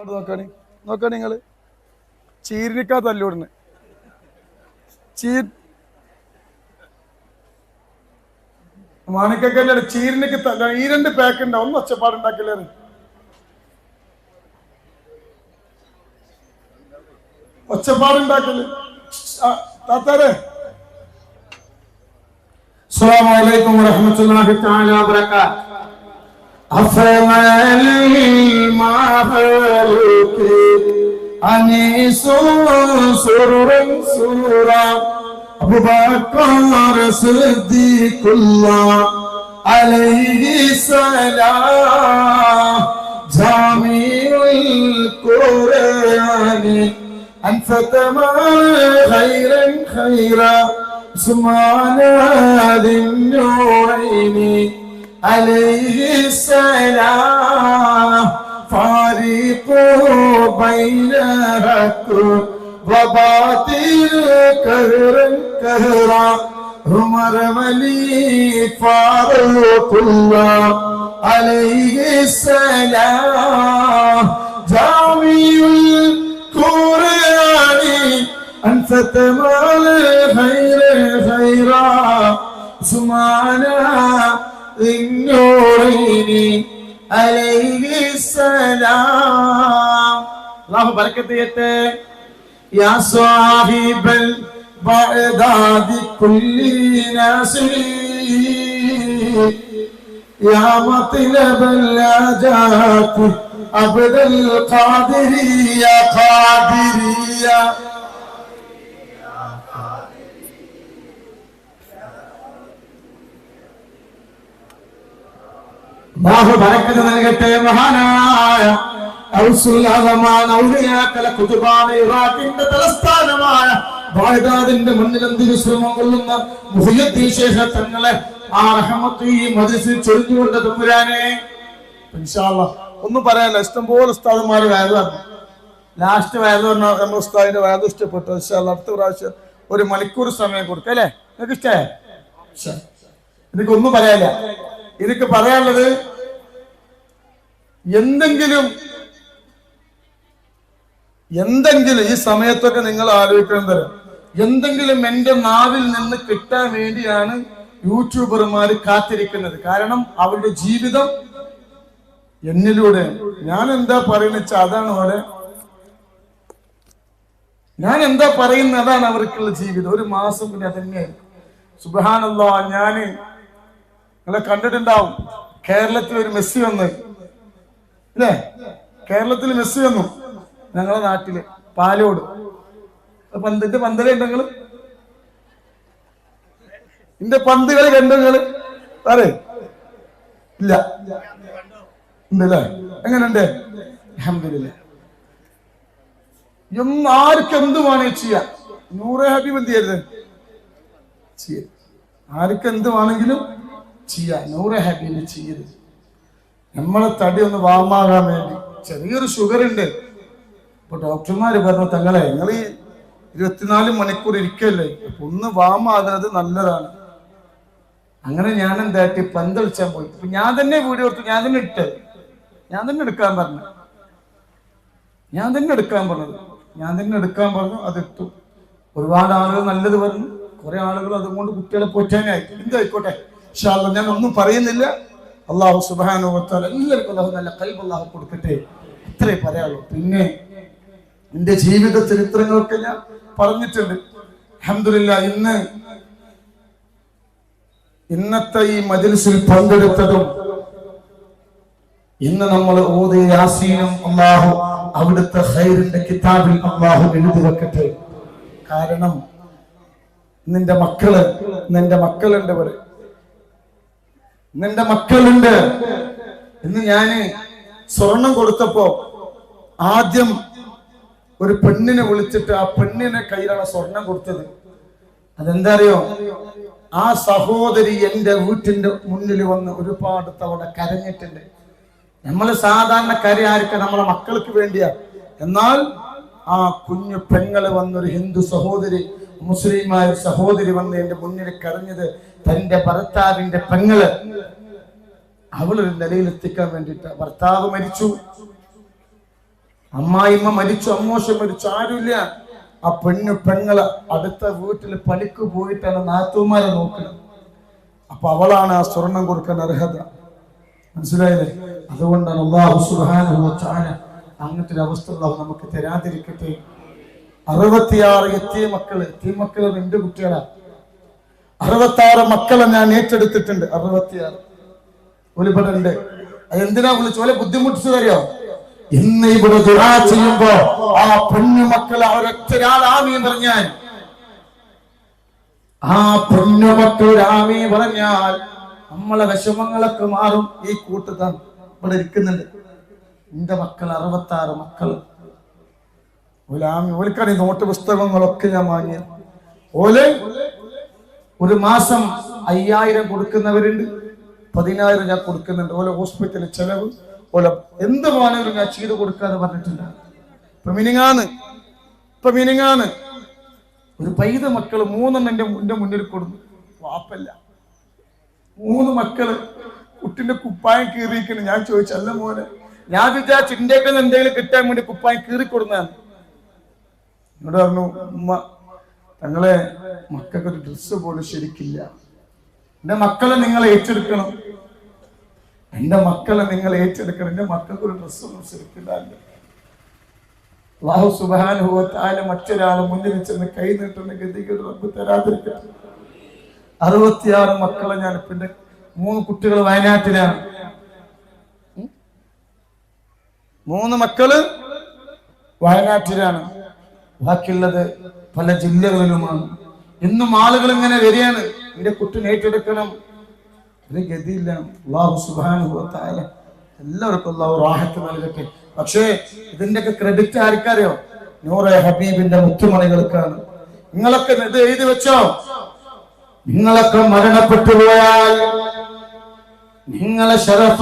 നോക്കാണ് നോക്കാണ് നിങ്ങള് ചീരിനിക്കാ തല്ലൂടിന് മാണിക്കല്ലേ ചീരിനിക്ക് ഈ 2 പാക്ക് ഉണ്ടാവും. ഒന്ന് ഒച്ചപ്പാടുണ്ടാക്കില്ലേ ഒച്ചപ്പാടുണ്ടാക്കല് താത്താരെ. അസ്സലാമു അലൈക്കും വറഹ്മത്തുള്ളാഹി തആല വബറകാതുഹു. അഫമൽ മഹലുകി അനീസു സുറുൻ സൂറ അബൂബക്കർ സിദ്ദീഖുല്ലാഹ് അലൈഹി സലാം ജാമിഉൽ ഖുർആനി അൻഫതമാ ഖൈറൻ ഖൈറാ عثمان ذي النورين عليه السلام فارق بين حق وباطل كهرا كهرا عمر ولي فاروق الله عليه السلام جامع القرآن أنفت مال خير خيرا سمعنا النورين عليه السلام. الله بركة يا صاحب البعداد كل ناصر يا مطلب الحاجات عبد القادر يا قادر يا അല്ലാഹു ബറക്കത്ത് നൽകട്ടെ. മഹാനായ ഇറാഖിന്റെ തലസ്ഥാനമായ ബഗ്ദാദിന്റെ മണ്ണിൽ അന്ത്യവിശ്രമം കൊള്ളുന്ന മുഹയ്യദ്ദീൻ ശൈഖ് തങ്ങളെ ആ റഹ്മത്ത് ഈ മജ്‌ലിസിൽ ചൊരിഞ്ഞുകൊണ്ട് തമ്പുരാനെ ഇൻഷാ അല്ലാഹ് ഒന്നും പറയാനില്ല. ഇഷ്ടംപോലെ ഉസ്താദന്മാര് വയത് പറഞ്ഞു. ലാസ്റ്റ് വയത് പറഞ്ഞാൽ നമ്മുടെ ഉസ്താദിന്റെ വയത് ഇഷ്ടപ്പെട്ടു. ഇൻഷാ അല്ലാഹ് അടുത്ത പ്രാവശ്യം 1 മണിക്കൂർ സമയം കൊടുക്കാം അല്ലേ? നിങ്ങൾക്ക് ഇഷ്ടേ? എനിക്കൊന്നും പറയാനില്ല. എനിക്ക് പറയാനുള്ളത് എന്തെങ്കിലും ഈ സമയത്തൊക്കെ നിങ്ങൾ ആലോചിക്കുന്നത് എന്തെങ്കിലും എന്റെ നാവിൽ നിന്ന് കിട്ടാൻ വേണ്ടിയാണ് യൂട്യൂബർമാർ കാത്തിരിക്കുന്നത്. കാരണം അവരുടെ ജീവിതം എന്നിലൂടെ ഞാൻ എന്താ പറയുന്നത് അതാണ് അവിടെ ഞാൻ എന്താ പറയുന്നത് അതാണ് അവർക്കുള്ള ജീവിതം. 1 മാസം പിന്നെ അതന്നെയായിരിക്കും. സുബ്ഹാനല്ലാഹ്. ഞാന് നിങ്ങളെ കണ്ടിട്ടുണ്ടാവും. കേരളത്തിൽ ഒരു മെസ്സി വന്ന് അല്ലേ? കേരളത്തിൽ മെസ്സി വന്നു ഞങ്ങളെ നാട്ടില് പാലോട് പന്തിന്റെ പന്തലേ ഉണ്ടെങ്കിൽ എന്റെ പന്തുകള് കണ്ടുകള് പറ ഇല്ല ഉണ്ടല്ലേ? എങ്ങനെയുണ്ട്? അൽഹംദുലില്ലാഹ്. ആർക്ക് എന്ത് വേണേ ചെയ്യാം. നൂറെ ഹബീബ് എന്ത് ചെയ്യരുത് ചെയ്യാം. ആർക്ക് എന്ത് വേണമെങ്കിലും ചെയ്യാം. നൂറെ ഹബീബ് ചെയ്യരുത്. നമ്മളെ തടി ഒന്ന് വാമാകാൻ വേണ്ടി ചെറിയൊരു ഷുഗർ ഉണ്ട്. ഇപ്പൊ ഡോക്ടർമാര് പറഞ്ഞു തങ്ങളെ നിങ്ങൾ ഈ 24 മണിക്കൂർ ഇരിക്കല്ലേ, അപ്പൊ ഒന്ന് വാമാകുന്നത് നല്ലതാണ്. അങ്ങനെ ഞാൻ എന്താക്കി പന്തളിച്ചാൻ പോയി. അപ്പൊ ഞാൻ തന്നെ വീഡിയോ എടുത്തു. ഞാൻ തന്നെ ഇട്ടത്. ഞാൻ തന്നെ എടുക്കാൻ പറഞ്ഞത്. ഞാൻ തന്നെ എടുക്കാൻ പറഞ്ഞു. അതിട്ടു. ഒരുപാട് ആളുകൾ നല്ലത് പറഞ്ഞു. കുറെ ആളുകൾ അതുകൊണ്ട് കുട്ടികളെ പോറ്റാനായി. എന്തായിക്കോട്ടെ ഇൻഷാ അല്ലാഹ്. ഞാൻ ഒന്നും പറയുന്നില്ല. അല്ലാഹു സുബ്ഹാനഹു വ തആല എല്ലാവർക്കും അല്ലാഹു നല്ല ഖൽബ് അല്ലാഹു കൊടുക്കട്ടെ. അത്രേ പറയാനുള്ളൂ. പിന്നെ എന്റെ ജീവിത ചരിത്രങ്ങളൊക്കെ ഞാൻ പറഞ്ഞിട്ടുണ്ട്. അൽഹംദുലില്ലാഹ്. ഇന്നത്തെ ഈ മജ്‌ലിസിൽ പങ്കെടുത്തതും ഇന്ന് നമ്മൾ ഓതിയ യാസീനും അല്ലാഹു അവിടുത്തെ ഖൈറിന്റെ കിതാബിൽ അല്ലാഹു എഴുതി വെക്കട്ടെ. കാരണം നിന്റെ മക്കളുണ്ട് ഇവിടെ. നിന്റെ മക്കളുണ്ട്. ഇന്ന് ഞാന് സ്വർണം കൊടുത്തപ്പോ ആദ്യം ഒരു പെണ്ണിനെ വിളിച്ചിട്ട് ആ പെണ്ണിനെ കയ്യിലാണ് സ്വർണം കൊടുത്തത്. അതെന്താ അറിയോ? ആ സഹോദരി എന്റെ വീട്ടിന്റെ മുന്നിൽ വന്ന് ഒരുപാട് തവണ കരഞ്ഞിട്ടുണ്ട്. നമ്മള് സാധാരണ ആർക്ക് നമ്മളെ മക്കൾക്ക് വേണ്ടിയാ. എന്നാൽ ആ കുഞ്ഞു പെങ്ങള് വന്നൊരു ഹിന്ദു സഹോദരി, മുസ്ലിമായ സഹോദരി വന്ന് എന്റെ മുന്നിൽ കരഞ്ഞത് തന്റെ ഭർത്താവിന്റെ പെങ്ങള് അവളൊരു നിലയിലെത്തിക്കാൻ വേണ്ടിയിട്ട്. ഭർത്താവ് മരിച്ചു, അമ്മായിമ്മ മരിച്ചു, അമ്മോശം മരിച്ചു, ആരുമില്ല. ആ പെങ്ങള് അടുത്ത വീട്ടിൽ പണിക്ക് പോയിട്ടാണ് നാത്തൂമാരെ നോക്കുന്നത്. അപ്പൊ അവളാണ് ആ സ്വർണം കൊടുക്കാൻ അർഹത. മനസ്സിലായില്ലേ? അതുകൊണ്ടാണ് അല്ലാഹു സുബ്ഹാനഹു വ തആല അങ്ങനത്തെ ഒരു അവസ്ഥ നമുക്ക് തരാതിരിക്കട്ടെ. 66 എത്തിയ മക്കള് എന്റെ കുട്ടികളാ. 66 മക്കളെ ഞാൻ ഏറ്റെടുത്തിട്ടുണ്ട്. 66 ഒരുപാട് ഉണ്ട്. അതെന്തിനാ വിളിച്ചു? പോലെ ബുദ്ധിമുട്ടിച്ചു തരോ? ഇന്ന് ഇവിടെ ദുആ ചെയ്യുമ്പോ ആ പെണ്ണുമക്കൾ അവരൊറ്റൊരാൾ ആമീൻ പറഞ്ഞാൽ, ആ പെണ്ണുമക്കൾ ആമീൻ പറഞ്ഞാൽ നമ്മളെ വിഷമങ്ങളൊക്കെ മാറും. ഈ കൂട്ടത്താൻ ഇവിടെ ഇരിക്കുന്നുണ്ട്. എന്റെ മക്കൾ 66 മക്കൾ. ഓൽക്കാണ് ഈ നോട്ട് പുസ്തകങ്ങളൊക്കെ ഞാൻ വാങ്ങിയത്. ഓല് ഒരു മാസം 5000 കൊടുക്കുന്നവരുണ്ട്, 10000 ഞാൻ കൊടുക്കുന്നുണ്ട്. ഓലെ ഹോസ്പിറ്റലിൽ ചെലവ്, ഓലെ എന്ത് വേണമെങ്കിലും ഞാൻ ചെയ്ത് കൊടുക്കാന്ന് പറഞ്ഞിട്ടുണ്ട്. ഇപ്പൊ മിനിങ്ങാന്ന് ഒരു പൈത മക്കള് 3 എന്റെ മുന്നിൽ കൊടുത്തു. വാപ്പല്ല, 3 മക്കള് കുട്ടിന്റെ കുപ്പായം കീറിയിരിക്കുന്നു. ഞാൻ ചോദിച്ചല്ല മോനെ, ഞാൻ വിചാരിച്ചു ഇന്ത്യക്ക് എന്തെങ്കിലും കിട്ടാൻ വേണ്ടി കുപ്പായം കീറിക്കൊടുന്നാണ്. എന്നോട് പറഞ്ഞു, ഉമ്മ തങ്ങളെ മക്കൾക്ക് ഒരു ഡ്രസ്സ് പോലും ശരിക്കില്ല. എന്റെ മക്കളെ നിങ്ങൾ ഏറ്റെടുക്കണം, എന്റെ മക്കളെ നിങ്ങൾ ഏറ്റെടുക്കണം. എന്റെ മക്കൾക്ക് ഒരു ഡ്രസ്സ് ഒന്നും ശരിക്കില്ല. അല്ലാഹു സുബ്ഹാനഹു വ തആല മറ്റൊരാൾ മുന്നിൽ ചെന്ന് കൈ നീട്ടുന്ന ഗതികേട് റബ്ബ് തരാതിരിക്കട്ടെ. 66 മക്കളെ ഞാൻ പിന്നെ 3 കുട്ടികൾ വയനാട്ടിലാണ്, 3 മക്കള് വയനാട്ടിലാണ്, ബാക്കിയുള്ളത് പല ജില്ലകളിലുമാണ്. ഇന്നും ആളുകൾ ഇങ്ങനെ വരികയാണ്, എന്റെ കുട്ടിനെ ഏറ്റെടുക്കണം. ഒരു ഗതിയില്ല. അല്ലാഹു സുബ്ഹാനഹു വ തആല എല്ലാവർക്കും അല്ലാഹു റാഹത്ത് നൽകട്ടെ. പക്ഷേ ഇതിന്റെയൊക്കെ ക്രെഡിറ്റ് ആർക്കറിയോ? നൂറെ ഹബീബിന്റെ മുത്തുമണികൾക്കാണ്. നിങ്ങളൊക്കെ ഇത് എഴുതി വെച്ചോ. നിങ്ങളൊക്കെ മരണപ്പെട്ടു പോയാൽ നിങ്ങളെ ശറഫ